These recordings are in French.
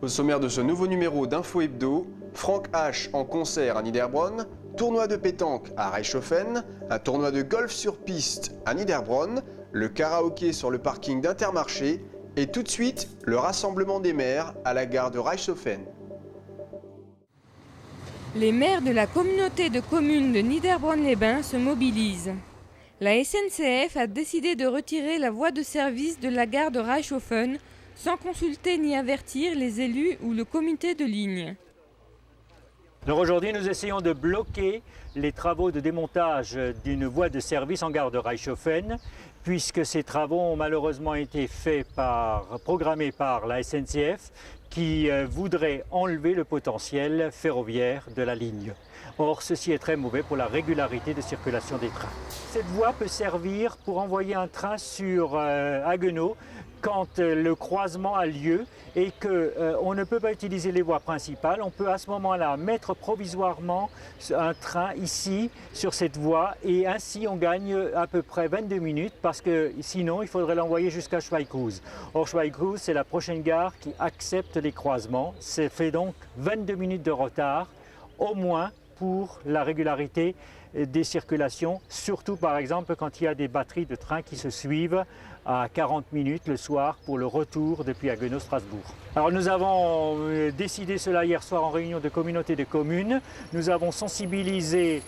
Au sommaire de ce nouveau numéro d'Info Hebdo, Frank H en concert à Niederbronn, tournoi de pétanque à Reichshofen, un tournoi de golf sur piste à Niederbronn, le karaoké sur le parking d'Intermarché et tout de suite le rassemblement des maires à la gare de Reichshofen. Les maires de la communauté de communes de Niederbronn-les-Bains se mobilisent. La SNCF a décidé de retirer la voie de service de la gare de Reichshofen sans consulter ni avertir les élus ou le comité de ligne. Alors aujourd'hui, nous essayons de bloquer les travaux de démontage d'une voie de service en gare de Reichshofen, puisque ces travaux ont malheureusement été programmés par la SNCF, qui voudrait enlever le potentiel ferroviaire de la ligne. Or, ceci est très mauvais pour la régularité de circulation des trains. Cette voie peut servir pour envoyer un train sur Haguenau quand le croisement a lieu et qu'on ne peut pas utiliser les voies principales. On peut à ce moment-là mettre provisoirement un train ici sur cette voie et ainsi on gagne à peu près 22 minutes parce que sinon il faudrait l'envoyer jusqu'à Schweighouse. Or Schweighouse, c'est la prochaine gare qui accepte les croisements. Ça fait donc 22 minutes de retard au moins pour la régularité des circulations, surtout par exemple quand il y a des batteries de trains qui se suivent à 40 minutes le soir pour le retour depuis Haguenau-Strasbourg. Alors nous avons décidé cela hier soir en réunion de communauté de communes. Nous avons sensibilisé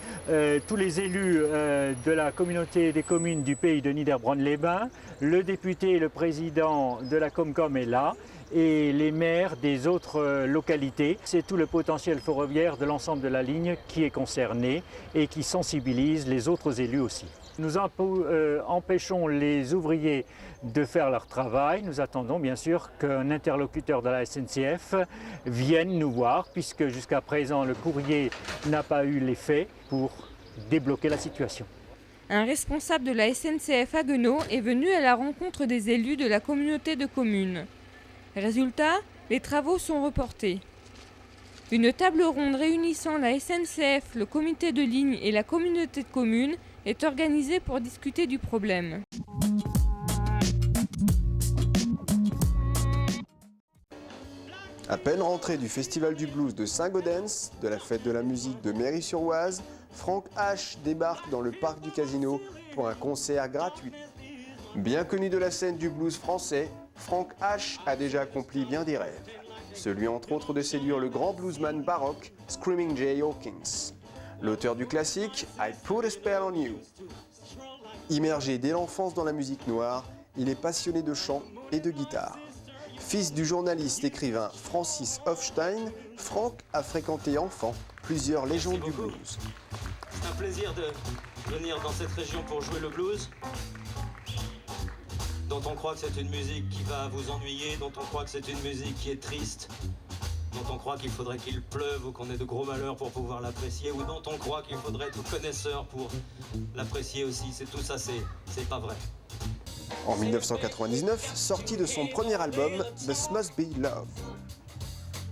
tous les élus de la communauté des communes du pays de Niederbronn-les-Bains. Le député et le président de la Comcom est là et les maires des autres localités. C'est tout le potentiel ferroviaire de l'ensemble de la ligne qui est concerné et qui sensibilise les autres élus aussi. Nous empêchons les ouvriers de faire leur travail. Nous attendons bien sûr qu'un interlocuteur de la SNCF vienne nous voir, puisque jusqu'à présent le courrier n'a pas eu l'effet pour débloquer la situation. Un responsable de la SNCF Haguenau est venu à la rencontre des élus de la communauté de communes. Résultat, les travaux sont reportés. Une table ronde réunissant la SNCF, le comité de ligne et la communauté de communes est organisée pour discuter du problème. À peine rentré du Festival du Blues de Saint-Gaudens, de la fête de la musique de Méry-sur-Oise, Frank H débarque dans le parc du Casino pour un concert gratuit. Bien connu de la scène du blues français, Frank H a déjà accompli bien des rêves. Celui entre autres de séduire le grand bluesman baroque Screaming Jay Hawkins. L'auteur du classique I Put a Spell on You. Immergé dès l'enfance dans la musique noire, il est passionné de chant et de guitare. Fils du journaliste écrivain Francis Hofstein, Frank a fréquenté enfant plusieurs légendes du blues. C'est un plaisir de venir dans cette région pour jouer le blues, dont on croit que c'est une musique qui va vous ennuyer, dont on croit que c'est une musique qui est triste, dont on croit qu'il faudrait qu'il pleuve ou qu'on ait de gros malheurs pour pouvoir l'apprécier, ou dont on croit qu'il faudrait être connaisseur pour l'apprécier aussi. C'est tout ça, c'est pas vrai. En 1999, sorti de son premier album This Must Be Love.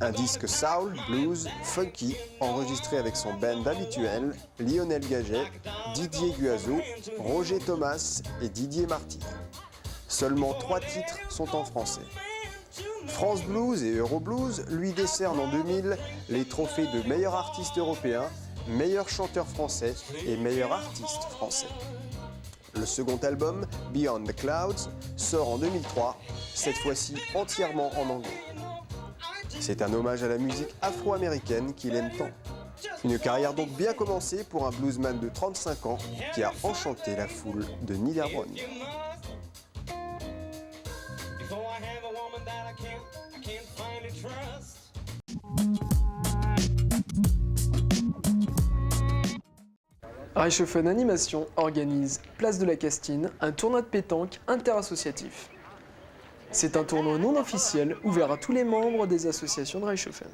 Un disque soul, blues, funky, enregistré avec son band habituel, Lionel Gaget, Didier Guazo, Roger Thomas et Didier Marty. Seulement 3 titres sont en français. France Blues et Euroblues lui décernent en 2000 les trophées de meilleur artiste européen, meilleur chanteur français et meilleur artiste français. Le second album, Beyond the Clouds, sort en 2003, cette fois-ci entièrement en anglais. C'est un hommage à la musique afro-américaine qu'il aime tant. Une carrière donc bien commencée pour un bluesman de 35 ans qui a enchanté la foule de Niederbronn. Reichshofen Animation organise, place de la Castine, un tournoi de pétanque interassociatif. C'est un tournoi non officiel ouvert à tous les membres des associations de Reichshofen.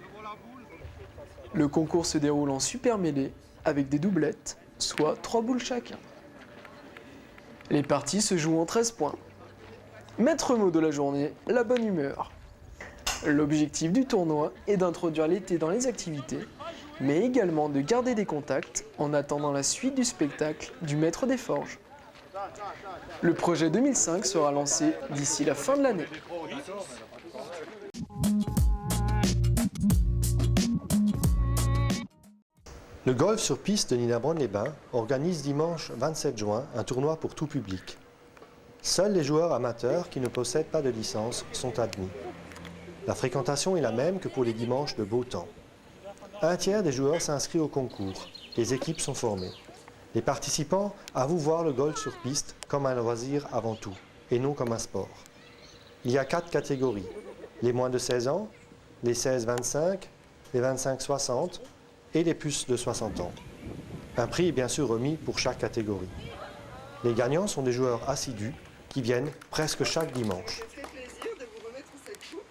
Le concours se déroule en super mêlée avec des doublettes, soit 3 boules chacun. Les parties se jouent en 13 points. Maître mot de la journée, la bonne humeur. L'objectif du tournoi est d'introduire l'été dans les activités, mais également de garder des contacts en attendant la suite du spectacle du Maître des Forges. Le projet 2005 sera lancé d'ici la fin de l'année. Le golf sur piste de Nidabron-les-Bains organise dimanche 27 juin un tournoi pour tout public. Seuls les joueurs amateurs qui ne possèdent pas de licence sont admis. La fréquentation est la même que pour les dimanches de beau temps. Un tiers des joueurs s'inscrit au concours. Les équipes sont formées. Les participants avouent voir le golf sur piste comme un loisir avant tout, et non comme un sport. Il y a 4 catégories. Les moins de 16 ans, les 16-25, les 25-60 et les plus de 60 ans. Un prix est bien sûr remis pour chaque catégorie. Les gagnants sont des joueurs assidus qui viennent presque chaque dimanche. Ça fait plaisir de vous remettre cette coupe.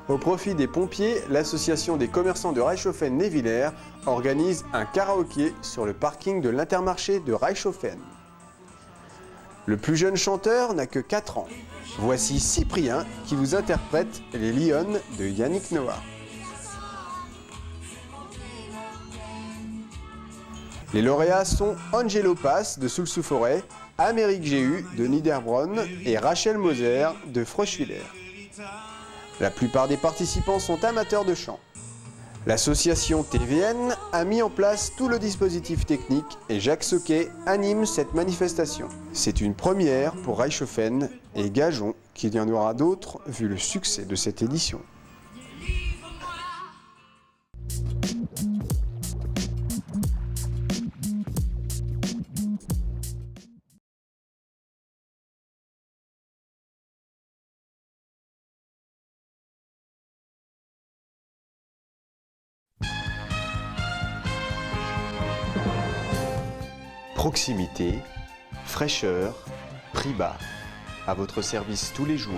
Au profit des pompiers, l'association des commerçants de Reichshoffen-Névillers organise un karaoké sur le parking de l'Intermarché de Reichshoffen. Le plus jeune chanteur n'a que 4 ans. Voici Cyprien qui vous interprète Les Lionnes de Yannick Noah. Les lauréats sont Angelo Pass de Soulsouforêt, Amérique Géhu de Niederbronn et Rachel Moser de Froschwiller. La plupart des participants sont amateurs de chant. L'association TVN a mis en place tout le dispositif technique et Jacques Soquet anime cette manifestation. C'est une première pour Reichshoffen et gageons qu'il y en aura d'autres vu le succès de cette édition. Proximité, fraîcheur, prix bas. À votre service tous les jours.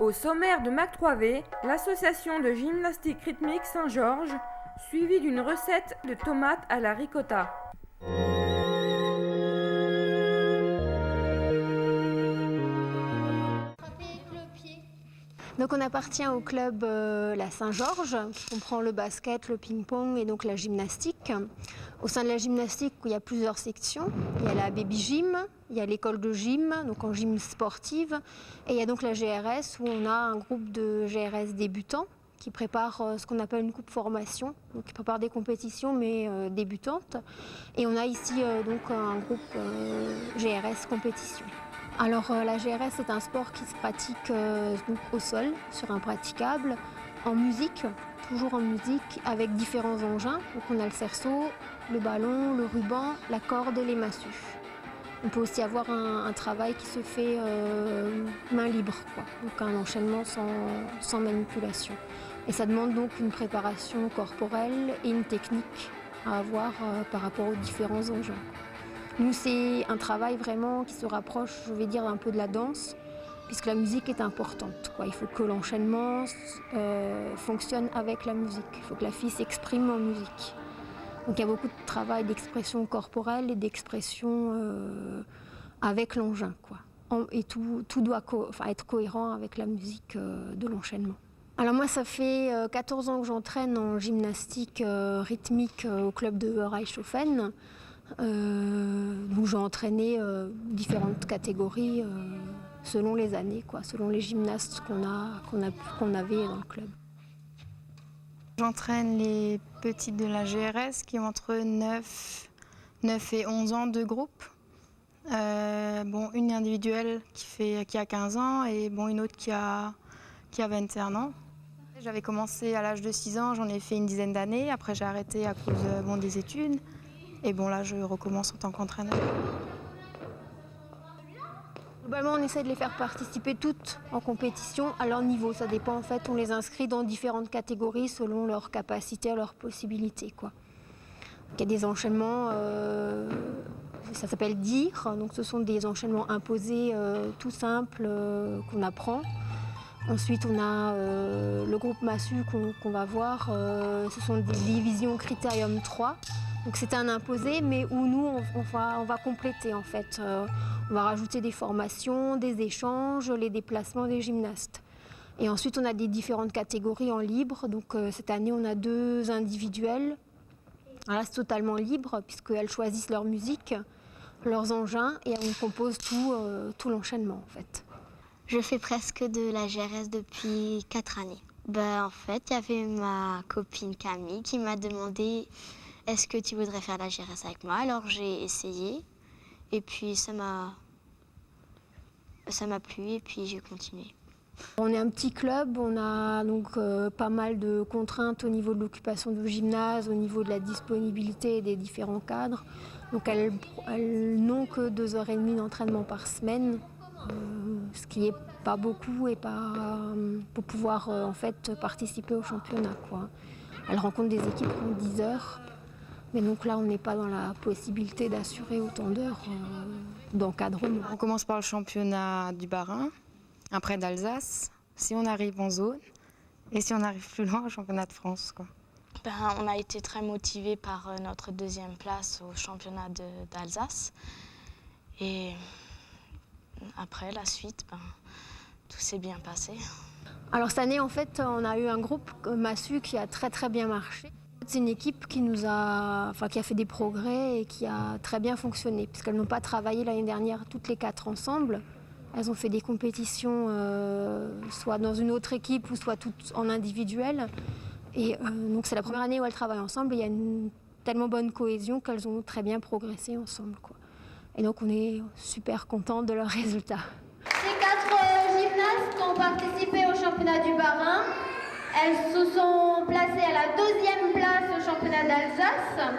Au sommaire de Mac 3V, l'association de gymnastique rythmique Saint-Georges, suivie d'une recette de tomates à la ricotta. Donc on appartient au club la Saint-Georges, qui comprend le basket, le ping-pong et donc la gymnastique. Au sein de la gymnastique, il y a plusieurs sections. Il y a la baby gym, il y a l'école de gym, donc en gym sportive, et il y a donc la GRS où on a un groupe de GRS débutants qui prépare ce qu'on appelle une coupe formation, donc qui prépare des compétitions mais débutantes. Et on a ici donc un groupe GRS compétition. Alors la GRS c'est un sport qui se pratique donc, au sol, sur un praticable, en musique, toujours en musique, avec différents engins. Donc on a le cerceau, le ballon, le ruban, la corde et les massues. On peut aussi avoir un travail qui se fait main libre, quoi. Donc un enchaînement sans manipulation. Et ça demande donc une préparation corporelle et une technique à avoir par rapport aux différents engins. Nous, c'est un travail vraiment qui se rapproche, je vais dire, un peu de la danse, puisque la musique est importante, quoi. Il faut que l'enchaînement fonctionne avec la musique. Il faut que la fille s'exprime en musique. Donc il y a beaucoup de travail d'expression corporelle et d'expression avec l'engin, quoi. Et tout doit être cohérent avec la musique de l'enchaînement. Alors moi, ça fait 14 ans que j'entraîne en gymnastique rythmique au club de Reichshoffen. Donc j'ai entraîné différentes catégories selon les années, quoi, selon les gymnastes qu'on avait dans le club. J'entraîne les petites de la GRS qui ont entre 9 et 11 ans de groupe. Une individuelle qui a 15 ans et une autre qui a 21 ans. J'avais commencé à l'âge de 6 ans, j'en ai fait une dizaine d'années. Après j'ai arrêté à cause des études. Et là je recommence en tant qu'entraîneur. Globalement, on essaie de les faire participer toutes en compétition à leur niveau. Ça dépend en fait, on les inscrit dans différentes catégories selon leurs capacités, leurs possibilités, quoi. Il y a des enchaînements, ça s'appelle dire, donc ce sont des enchaînements imposés tout simples qu'on apprend. Ensuite, on a le groupe Massu qu'on va voir, ce sont des divisions Critérium 3. Donc c'est un imposé, mais où nous, on va compléter en fait. On va rajouter des formations, des échanges, les déplacements des gymnastes. Et ensuite, on a des différentes catégories en libre. Donc cette année, on a 2 individuels. Alors là, c'est totalement libre, puisqu'elles choisissent leur musique, leurs engins, et on compose tout l'enchaînement en fait. Je fais presque de la GRS depuis 4 années. En fait, il y avait ma copine Camille qui m'a demandé « Est-ce que tu voudrais faire la GRS avec moi ?» Alors j'ai essayé et puis ça m'a plu et puis j'ai continué. On est un petit club, on a donc pas mal de contraintes au niveau de l'occupation du gymnase, au niveau de la disponibilité des différents cadres. Donc elles n'ont que 2h30 d'entraînement par semaine. Ce qui n'est pas beaucoup et pas pour pouvoir en fait participer au championnat, quoi. Elle rencontre des équipes qui ont 10 heures, mais donc là on n'est pas dans la possibilité d'assurer autant d'heures d'encadrement. On commence par le championnat du Bas-Rhin, après d'Alsace, si on arrive en zone, et si on arrive plus loin, au championnat de France, quoi. On a été très motivés par notre 2e place au championnat d'Alsace. Et après, la suite, tout s'est bien passé. Alors cette année, en fait, on a eu un groupe Massu qui a très très bien marché. C'est une équipe qui a fait des progrès et qui a très bien fonctionné, puisqu'elles n'ont pas travaillé l'année dernière toutes les 4 ensemble. Elles ont fait des compétitions soit dans une autre équipe ou soit toutes en individuel. Et donc c'est la première année où elles travaillent ensemble et il y a une tellement bonne cohésion qu'elles ont très bien progressé ensemble, quoi. Et donc on est super contents de leurs résultats. Ces 4 gymnastes ont participé au championnat du Bas-Rhin. Elles se sont placées à la 2e place au championnat d'Alsace.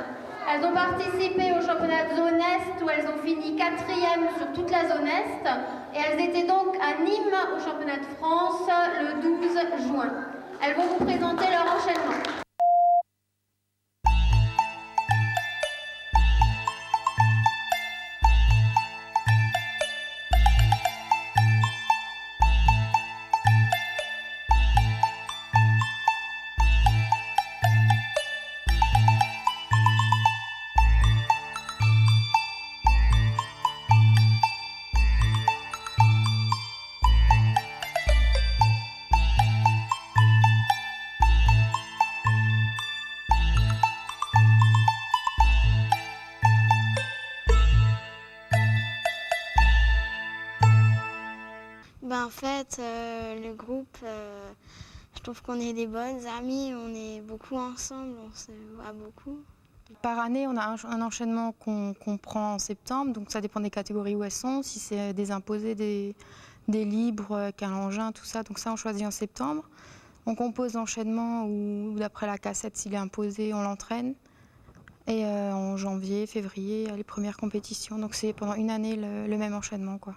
Elles ont participé au championnat de zone Est où elles ont fini 4e sur toute la zone Est. Et elles étaient donc à Nîmes au championnat de France le 12 juin. Elles vont vous présenter leur enchaînement. En fait, le groupe, je trouve qu'on est des bonnes amies, on est beaucoup ensemble, on se voit beaucoup. Par année, on a un enchaînement qu'on prend en septembre, donc ça dépend des catégories où elles sont, si c'est des imposés, des libres, qu'un engin, tout ça, donc ça on choisit en septembre. On compose l'enchaînement où d'après la cassette, s'il est imposé, on l'entraîne. Et en janvier, février, les premières compétitions, donc c'est pendant une année le même enchaînement, quoi.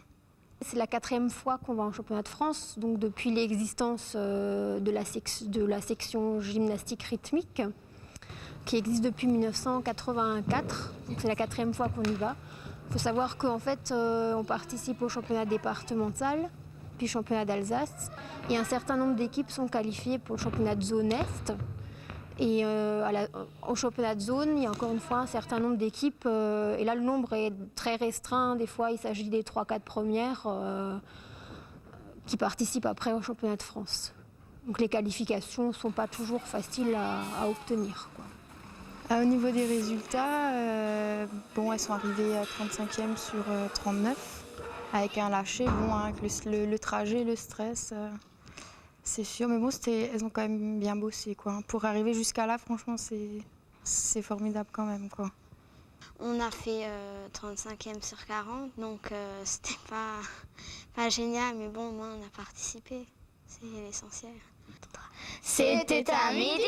C'est la 4e fois qu'on va en championnat de France, donc depuis l'existence de la section gymnastique rythmique, qui existe depuis 1984. Donc c'est la 4e fois qu'on y va. Il faut savoir qu'en fait, on participe au championnat départemental, puis championnat d'Alsace, et un certain nombre d'équipes sont qualifiées pour le championnat de zone Est. Et au championnat de zone, il y a encore une fois un certain nombre d'équipes, et là le nombre est très restreint. Des fois, il s'agit des 3-4 premières qui participent après au championnat de France. Donc les qualifications ne sont pas toujours faciles à obtenir, quoi. Au niveau des résultats, elles sont arrivées à 35e sur 39, avec un lâcher, avec le trajet, le stress. C'est sûr, mais bon, elles ont quand même bien bossé, quoi. Pour arriver jusqu'à là, franchement, c'est formidable quand même, quoi. On a fait 35e sur 40, donc c'était pas génial, mais bon, au moins on a participé, c'est l'essentiel. C'était à midi,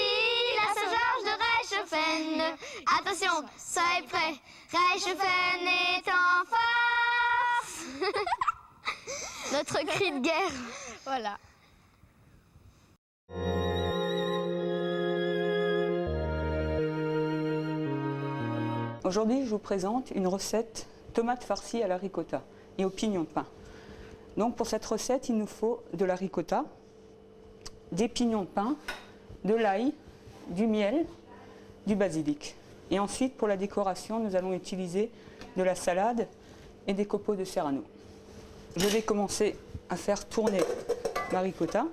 la Saint-Georges de Reichshoffen. Attention, soyez prêts, Reichshoffen est en force. Notre cri de guerre. Voilà. Aujourd'hui, je vous présente une recette tomates farcies à la ricotta et au pignon de pain. Donc pour cette recette, il nous faut de la ricotta, des pignons de pain, de l'ail, du miel, du basilic. Et ensuite, pour la décoration, nous allons utiliser de la salade et des copeaux de serrano. Je vais commencer à faire tourner ma ricotta.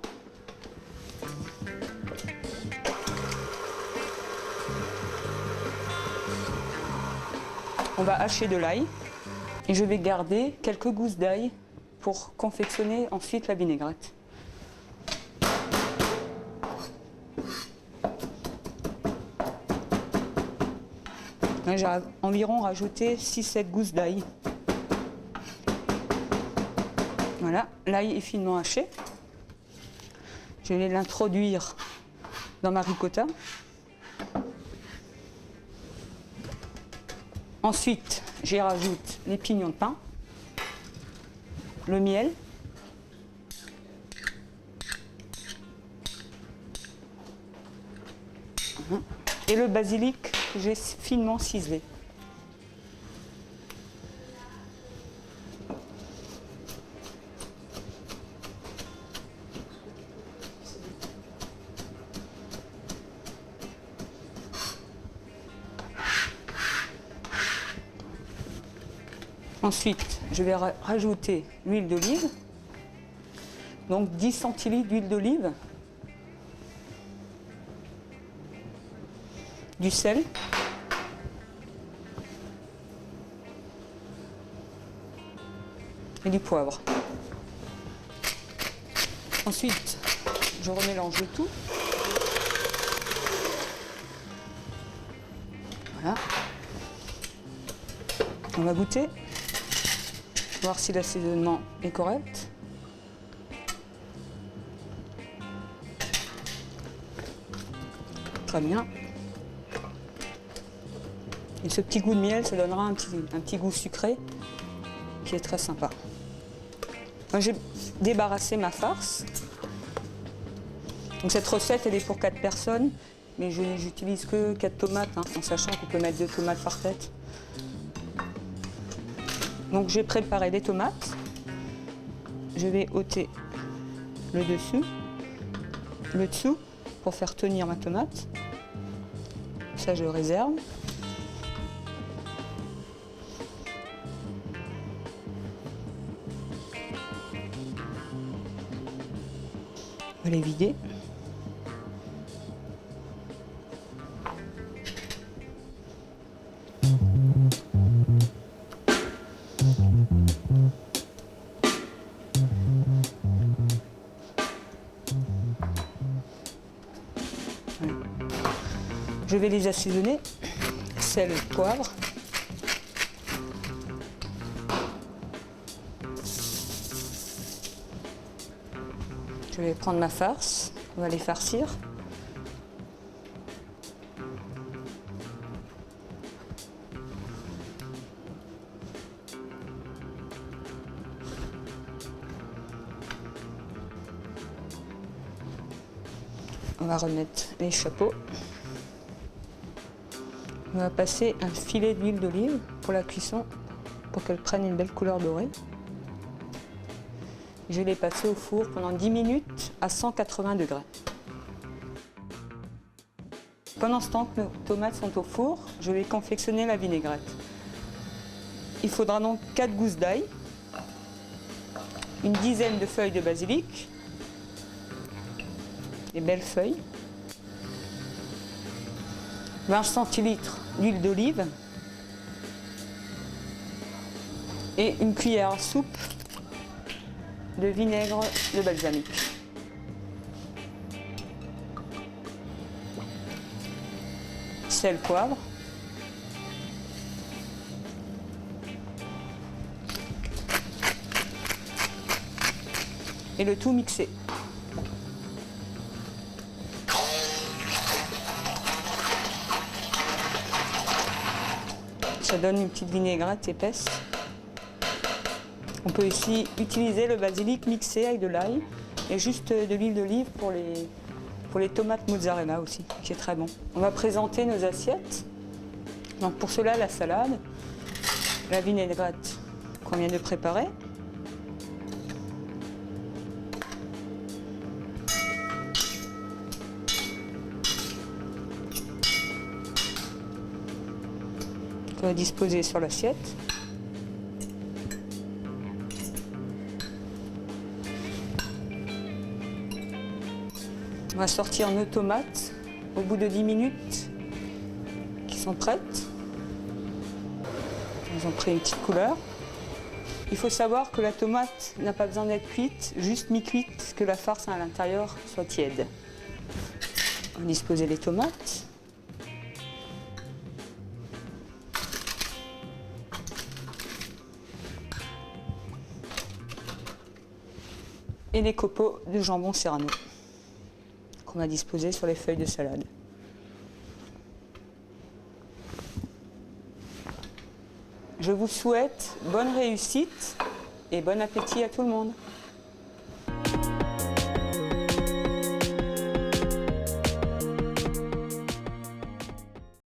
On va hacher de l'ail et je vais garder quelques gousses d'ail pour confectionner ensuite la vinaigrette. J'ai environ rajouté 6-7 gousses d'ail. Voilà, l'ail est finement haché. Je vais l'introduire dans ma ricotta. Ensuite, j'y rajoute les pignons de pain, le miel, et le basilic que j'ai finement ciselé. Ensuite, je vais rajouter l'huile d'olive, donc 10 centilitres d'huile d'olive, du sel, et du poivre. Ensuite, je remélange le tout. Voilà. On va goûter, voir si l'assaisonnement est correct. Très bien. Et ce petit goût de miel, ça donnera un petit goût sucré qui est très sympa. J'ai débarrassé ma farce. Donc cette recette, elle est pour 4 personnes, mais je n'utilise que 4 tomates, en sachant qu'on peut mettre 2 tomates par tête. Donc j'ai préparé des tomates. Je vais ôter le dessus, le dessous, pour faire tenir ma tomate. Ça, je réserve. On va les vider. Voilà. Je vais les assaisonner. Sel, poivre. Je vais prendre ma farce, on va les farcir. On va remettre les chapeaux. On va passer un filet d'huile d'olive pour la cuisson, pour qu'elle prenne une belle couleur dorée. Je vais les passer au four pendant 10 minutes à 180 degrés. Pendant ce temps que nos tomates sont au four, je vais confectionner la vinaigrette. Il faudra donc 4 gousses d'ail, une dizaine de feuilles de basilic, des belles feuilles, 20 centilitres d'huile d'olive et une cuillère à soupe de vinaigre de balsamique. Sel, poivre. Et le tout mixé. Ça donne une petite vinaigrette épaisse. On peut aussi utiliser le basilic mixé avec de l'ail et juste de l'huile d'olive pour les tomates mozzarella aussi, qui est très bon. On va présenter nos assiettes. Donc pour cela, la salade, la vinaigrette qu'on vient de préparer. On va disposer sur l'assiette. On va sortir nos tomates au bout de 10 minutes qui sont prêtes. Elles ont pris une petite couleur. Il faut savoir que la tomate n'a pas besoin d'être cuite, juste mi-cuite, que la farce à l'intérieur soit tiède. On va disposer les tomates. Et les copeaux de jambon serrano qu'on va disposer sur les feuilles de salade. Je vous souhaite bonne réussite et bon appétit à tout le monde.